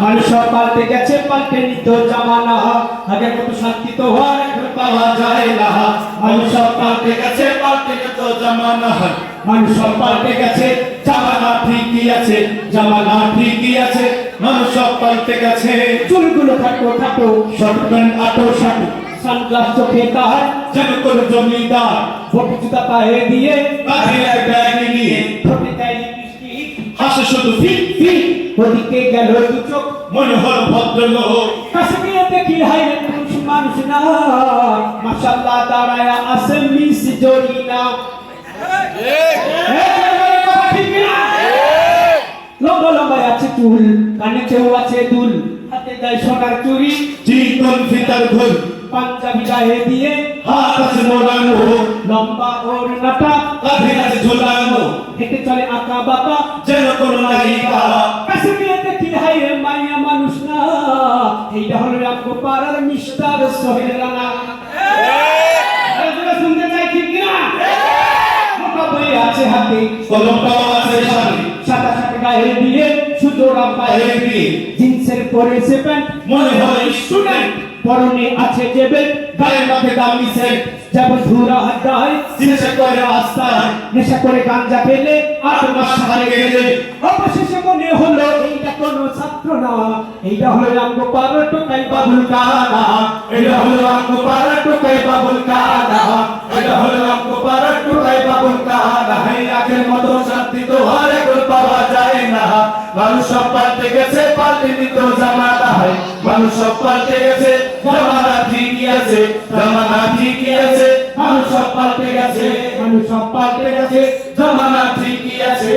মানুষ সব পাল্টে গেছে, পাল্টে নিত জামানা, আগের মতো শান্তি তো আর এখন পাওয়া যায় না। মানুষ সব পাল্টে গেছে, পাল্টে নিত জামানা, মানুষ সব পাল্টে গেছে, জামানা ঠিকই আছে, জামানা ঠিকই আছে, মানুষ সব পাল্টে গেছে। চুলগুলো খাটো খাটো, শর্ট প্যান্ট আটো শাটো, সানগ্লাস চোখে তার যেন কোনো জমিদার, ভোটি জুতা পায়ে দিয়ে বাহিরে ব্যাগ নিয়ে ঠোঁটে দেয় লিপস্টিক, হাসে শুধু ফিক ফিক। ওদিকে গেল দু চোখ, মনে হল ভদ্রলোক, কাছে গিয়ে দেখি হাই পুরুষ মানুষ না, মাশাআল্লাহ দাঁড়ায় আছে মিস জরিনা। লম্বা লম্বা আছে চুল, কানে চেউ আছে দুল, হাতে দেয় সোনার চুড়ি, চিকন ফিতার ঘোল, পাঞ্জাবি গায়ে দিয়ে হাত আছে মোড়ানো, লম্বা ওড়নাটা কাঁধে আছে ঝোলানো, হেঁটে চলে আঁকা বাঁকা যেন কোনো নায়িকা। কাছে গিয়ে দেখি হাই রে মাইয়া মানুষ না, এইটা হলো রামগো পাড়ার মিস্টার সোহেল রানা। শুনতে চাই ঠিক না? মোটা বই আছে হাতে, কলমটাও আছে সাথে, সাদা সাথে গায়ে দিয়ে সুজোড়া পায়ে দিয়ে, জিন্সের পরেছে প্যান্ট, মনে হয় স্টুডেন্ট, পরনে আছে জেবেল, গায়ে মাঝে দামি সেট, যেমন ধুরা হাড্ডায় জিনিসে করে রাস্তায়, নেশা করে গাঞ্জা খেলে 8 মাস হারে গেলে, অবশেষে মনে হলো এইটা কোনো ছাত্র না, এইটা হলো রামগো পাড়ার টোকাই বাবুল কানা, এটা হলো রামগো পাড়ার টোকাই বাবুল কানা, এটা হলো রামগো পাড়ার টোকাই বাবুল কানা। আগের মতো শান্তি তো আর এখন পাওয়া যায় না, মানুষ সব পাল্টে গেছে, পাল্টে নিত জামানা, মানুষ সব পাল্টে গেছে, জামানা ঠিকই আছে, জামানা ঠিকই আছে, মানুষ সব পাল্টে গেছে, মানুষ সব পাল্টে গেছে, জামানা ঠিকই আছে।